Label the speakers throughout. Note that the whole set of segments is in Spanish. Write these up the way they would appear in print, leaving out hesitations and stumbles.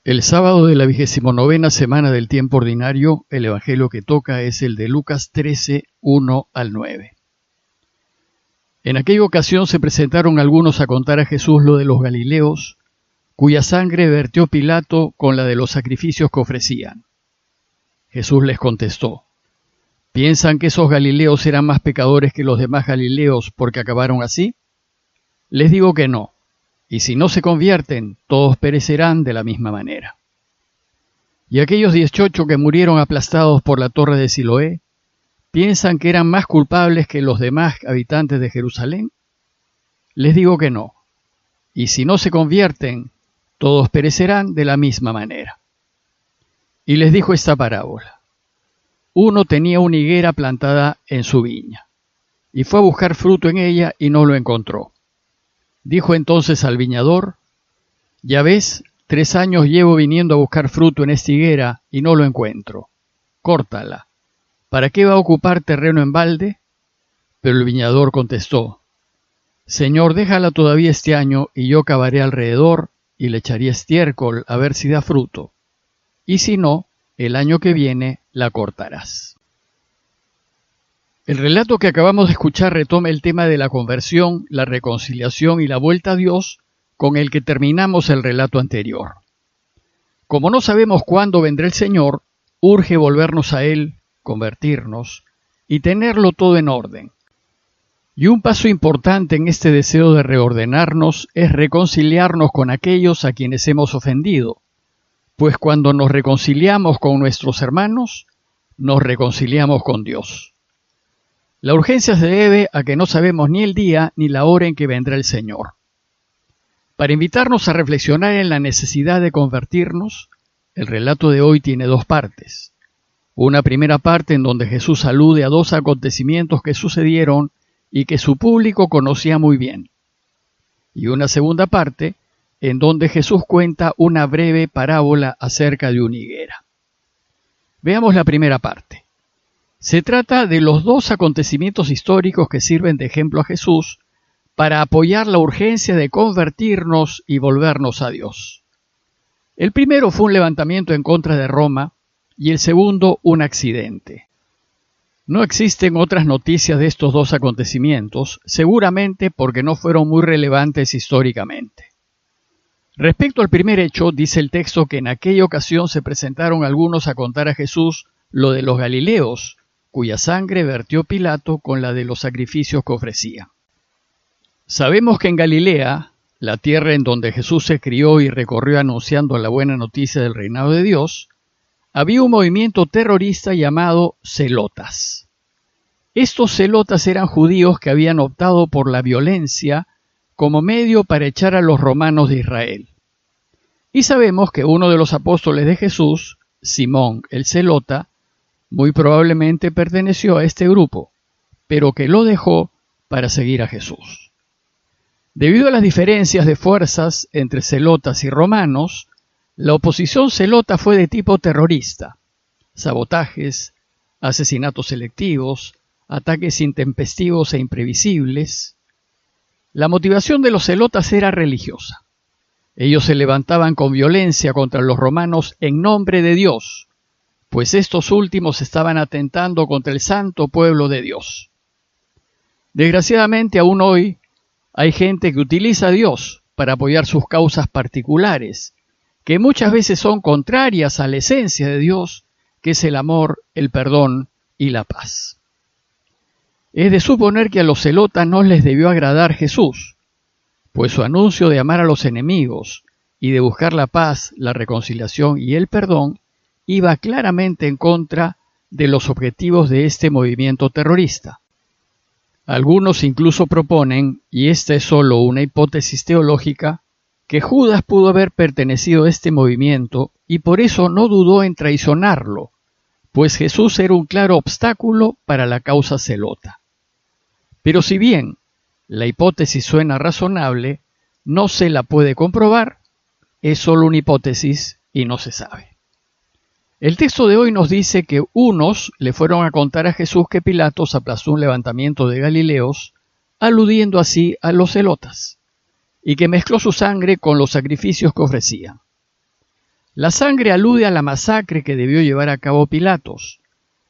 Speaker 1: El sábado de la 29ª semana del tiempo ordinario, el evangelio que toca es el de Lucas 13, 1 al 9. En aquella ocasión se presentaron algunos a contar a Jesús lo de los galileos, cuya sangre vertió Pilato con la de los sacrificios que ofrecían. Jesús les contestó: ¿piensan que esos galileos eran más pecadores que los demás galileos porque acabaron así? Les digo que no. Y si no se convierten, todos perecerán de la misma manera. Y aquellos 18 que murieron aplastados por la torre de Siloé, ¿piensan que eran más culpables que los demás habitantes de Jerusalén? Les digo que no. Y si no se convierten, todos perecerán de la misma manera. Y les dijo esta parábola. Uno tenía una higuera plantada en su viña, y fue a buscar fruto en ella y no lo encontró. Dijo entonces al viñador: ya ves, 3 años llevo viniendo a buscar fruto en esta higuera y no lo encuentro. Córtala. ¿Para qué va a ocupar terreno en balde? Pero el viñador contestó: Señor, déjala todavía este año y yo cavaré alrededor y le echaré estiércol a ver si da fruto. Y si no, el año que viene la cortarás. El relato que acabamos de escuchar retoma el tema de la conversión, la reconciliación y la vuelta a Dios con el que terminamos el relato anterior. Como no sabemos cuándo vendrá el Señor, urge volvernos a Él, convertirnos y tenerlo todo en orden. Y un paso importante en este deseo de reordenarnos es reconciliarnos con aquellos a quienes hemos ofendido, pues cuando nos reconciliamos con nuestros hermanos, nos reconciliamos con Dios. La urgencia se debe a que no sabemos ni el día ni la hora en que vendrá el Señor. Para invitarnos a reflexionar en la necesidad de convertirnos, el relato de hoy tiene 2 partes. Una primera parte en donde Jesús alude a 2 acontecimientos que sucedieron y que su público conocía muy bien. Y una segunda parte en donde Jesús cuenta una breve parábola acerca de una higuera. Veamos la primera parte. Se trata de los 2 acontecimientos históricos que sirven de ejemplo a Jesús para apoyar la urgencia de convertirnos y volvernos a Dios. El primero fue un levantamiento en contra de Roma y el segundo un accidente. No existen otras noticias de estos 2 acontecimientos, seguramente porque no fueron muy relevantes históricamente. Respecto al primer hecho, dice el texto que en aquella ocasión se presentaron algunos a contar a Jesús lo de los galileos, cuya sangre vertió Pilato con la de los sacrificios que ofrecía. Sabemos que en Galilea, la tierra en donde Jesús se crió y recorrió anunciando la buena noticia del reinado de Dios, había un movimiento terrorista llamado Zelotas. Estos zelotas eran judíos que habían optado por la violencia como medio para echar a los romanos de Israel. Y sabemos que uno de los apóstoles de Jesús, Simón el Zelota, muy probablemente perteneció a este grupo, pero que lo dejó para seguir a Jesús. Debido a las diferencias de fuerzas entre zelotas y romanos, la oposición zelota fue de tipo terrorista: sabotajes, asesinatos selectivos, ataques intempestivos e imprevisibles. La motivación de los zelotas era religiosa. Ellos se levantaban con violencia contra los romanos en nombre de Dios, pues estos últimos estaban atentando contra el santo pueblo de Dios. Desgraciadamente, aún hoy, hay gente que utiliza a Dios para apoyar sus causas particulares, que muchas veces son contrarias a la esencia de Dios, que es el amor, el perdón y la paz. Es de suponer que a los zelotas no les debió agradar Jesús, pues su anuncio de amar a los enemigos y de buscar la paz, la reconciliación y el perdón iba claramente en contra de los objetivos de este movimiento terrorista. Algunos incluso proponen, y esta es solo una hipótesis teológica, que Judas pudo haber pertenecido a este movimiento y por eso no dudó en traicionarlo, pues Jesús era un claro obstáculo para la causa zelota. Pero si bien la hipótesis suena razonable, no se la puede comprobar, es solo una hipótesis y no se sabe. El texto de hoy nos dice que unos le fueron a contar a Jesús que Pilatos aplazó un levantamiento de galileos, aludiendo así a los zelotas, y que mezcló su sangre con los sacrificios que ofrecían. La sangre alude a la masacre que debió llevar a cabo Pilatos,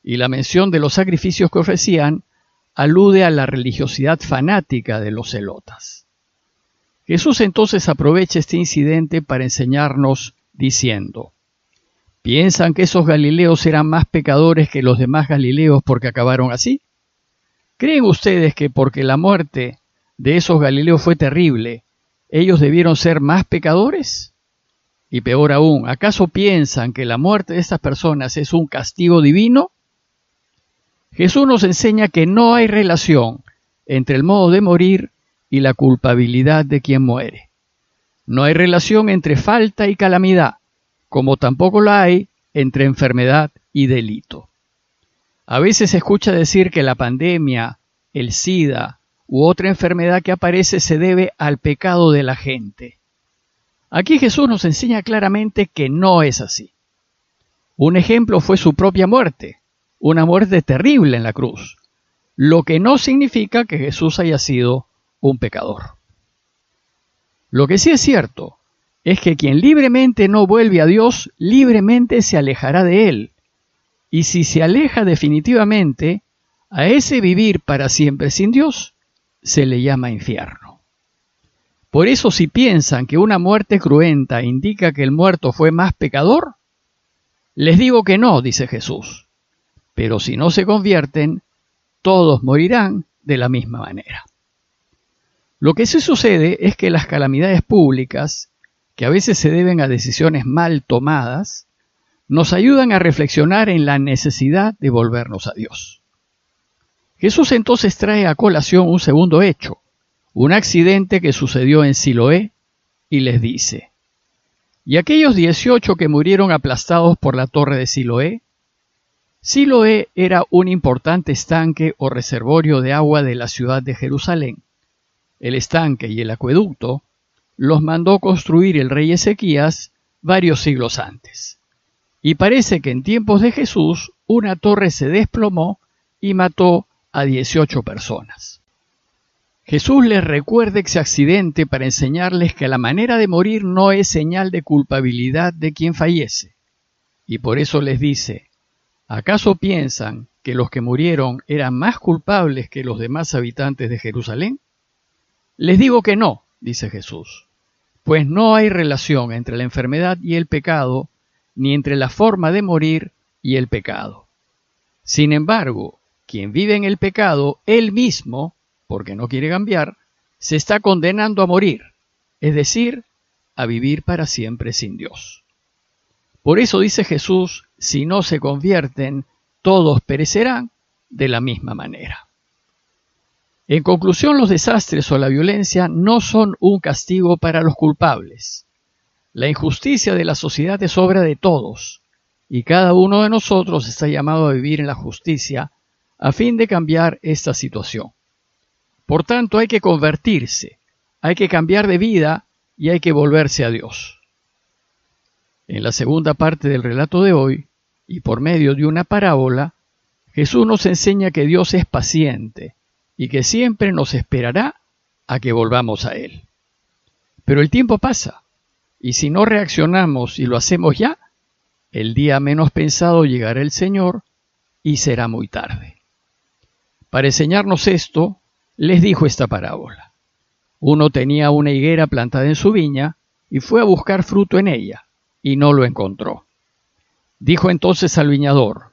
Speaker 1: y la mención de los sacrificios que ofrecían alude a la religiosidad fanática de los celotas. Jesús entonces aprovecha este incidente para enseñarnos diciendo: ¿piensan que esos galileos eran más pecadores que los demás galileos porque acabaron así? ¿Creen ustedes que porque la muerte de esos galileos fue terrible, ellos debieron ser más pecadores? Y peor aún, ¿acaso piensan que la muerte de estas personas es un castigo divino? Jesús nos enseña que no hay relación entre el modo de morir y la culpabilidad de quien muere. No hay relación entre falta y calamidad, como tampoco la hay entre enfermedad y delito. A veces se escucha decir que la pandemia, el SIDA u otra enfermedad que aparece se debe al pecado de la gente. Aquí Jesús nos enseña claramente que no es así. Un ejemplo fue su propia muerte, una muerte terrible en la cruz, lo que no significa que Jesús haya sido un pecador. Lo que sí es cierto es que quien libremente no vuelve a Dios, libremente se alejará de Él. Y si se aleja definitivamente, a ese vivir para siempre sin Dios, se le llama infierno. Por eso, si piensan que una muerte cruenta indica que el muerto fue más pecador, les digo que no, dice Jesús. Pero si no se convierten, todos morirán de la misma manera. Lo que sí sucede es que las calamidades públicas, que a veces se deben a decisiones mal tomadas, nos ayudan a reflexionar en la necesidad de volvernos a Dios. Jesús entonces trae a colación un segundo hecho, un accidente que sucedió en Siloé, y les dice: ¿y aquellos 18 que murieron aplastados por la torre de Siloé? Siloé era un importante estanque o reservorio de agua de la ciudad de Jerusalén. El estanque y el acueducto los mandó construir el rey Ezequías varios siglos antes. Y parece que en tiempos de Jesús una torre se desplomó y mató a 18 personas. Jesús les recuerda ese accidente para enseñarles que la manera de morir no es señal de culpabilidad de quien fallece. Y por eso les dice: ¿acaso piensan que los que murieron eran más culpables que los demás habitantes de Jerusalén? Les digo que no, dice Jesús, pues no hay relación entre la enfermedad y el pecado, ni entre la forma de morir y el pecado. Sin embargo, quien vive en el pecado, él mismo, porque no quiere cambiar, se está condenando a morir, es decir, a vivir para siempre sin Dios. Por eso dice Jesús: si no se convierten, todos perecerán de la misma manera. En conclusión, los desastres o la violencia no son un castigo para los culpables. La injusticia de la sociedad es obra de todos, y cada uno de nosotros está llamado a vivir en la justicia a fin de cambiar esta situación. Por tanto, hay que convertirse, hay que cambiar de vida y hay que volverse a Dios. En la segunda parte del relato de hoy, y por medio de una parábola, Jesús nos enseña que Dios es paciente y que siempre nos esperará a que volvamos a Él. Pero el tiempo pasa, y si no reaccionamos y lo hacemos ya, el día menos pensado llegará el Señor y será muy tarde. Para enseñarnos esto, les dijo esta parábola. Uno tenía una higuera plantada en su viña y fue a buscar fruto en ella, y no lo encontró. Dijo entonces al viñador: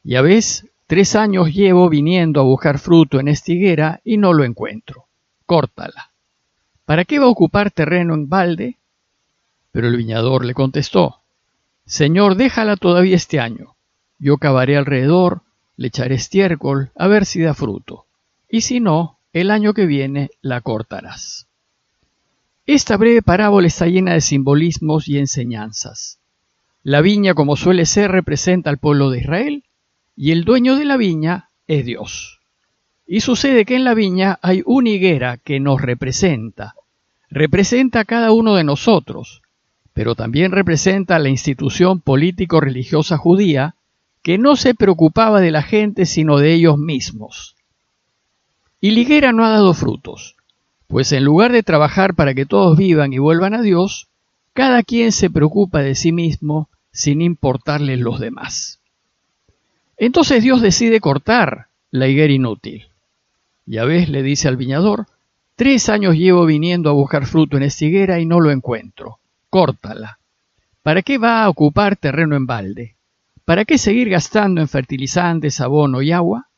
Speaker 1: ya ves, 3 años llevo viniendo a buscar fruto en esta higuera y no lo encuentro. Córtala. ¿Para qué va a ocupar terreno en balde? Pero el viñador le contestó: Señor, déjala todavía este año. Yo cavaré alrededor, le echaré estiércol, a ver si da fruto. Y si no, el año que viene la cortarás. Esta breve parábola está llena de simbolismos y enseñanzas. La viña, como suele ser, representa al pueblo de Israel, y el dueño de la viña es Dios. Y sucede que en la viña hay una higuera que nos representa a cada uno de nosotros, pero también representa a la institución político-religiosa judía que no se preocupaba de la gente sino de ellos mismos. Y la higuera no ha dado frutos, pues en lugar de trabajar para que todos vivan y vuelvan a Dios, cada quien se preocupa de sí mismo sin importarle los demás. Entonces Dios decide cortar la higuera inútil. Yahvé le dice al viñador: 3 años llevo viniendo a buscar fruto en esta higuera y no lo encuentro. Córtala. ¿Para qué va a ocupar terreno en balde? ¿Para qué seguir gastando en fertilizantes, abono y agua?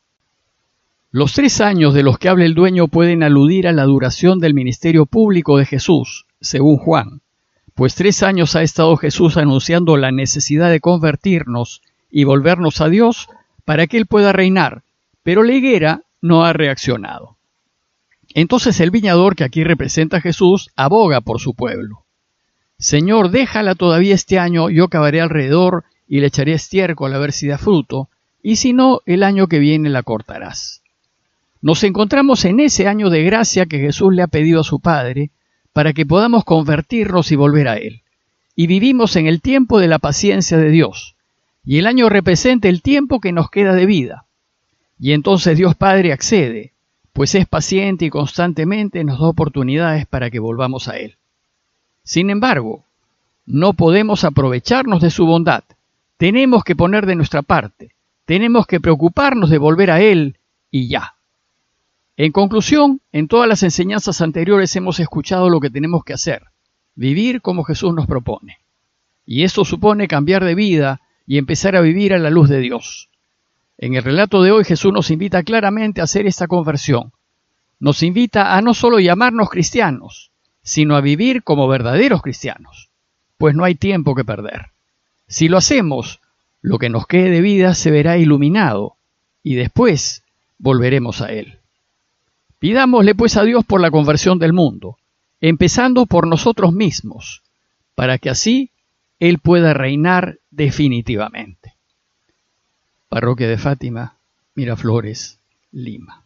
Speaker 1: Los 3 años de los que habla el dueño pueden aludir a la duración del ministerio público de Jesús, según Juan, pues 3 años ha estado Jesús anunciando la necesidad de convertirnos y volvernos a Dios para que Él pueda reinar, pero la higuera no ha reaccionado. Entonces el viñador, que aquí representa a Jesús, aboga por su pueblo. Señor, déjala todavía este año, yo cavaré alrededor y le echaré estiércol a ver si da fruto, y si no, el año que viene la cortarás. Nos encontramos en ese año de gracia que Jesús le ha pedido a su Padre para que podamos convertirnos y volver a Él. Y vivimos en el tiempo de la paciencia de Dios, y el año representa el tiempo que nos queda de vida. Y entonces Dios Padre accede, pues es paciente y constantemente nos da oportunidades para que volvamos a Él. Sin embargo, no podemos aprovecharnos de su bondad. Tenemos que poner de nuestra parte, tenemos que preocuparnos de volver a Él y ya. En conclusión, en todas las enseñanzas anteriores hemos escuchado lo que tenemos que hacer: vivir como Jesús nos propone. Y eso supone cambiar de vida y empezar a vivir a la luz de Dios. En el relato de hoy Jesús nos invita claramente a hacer esta conversión. Nos invita a no solo llamarnos cristianos, sino a vivir como verdaderos cristianos, pues no hay tiempo que perder. Si lo hacemos, lo que nos quede de vida se verá iluminado y después volveremos a Él. Pidámosle pues a Dios por la conversión del mundo, empezando por nosotros mismos, para que así Él pueda reinar definitivamente. Parroquia de Fátima, Miraflores, Lima.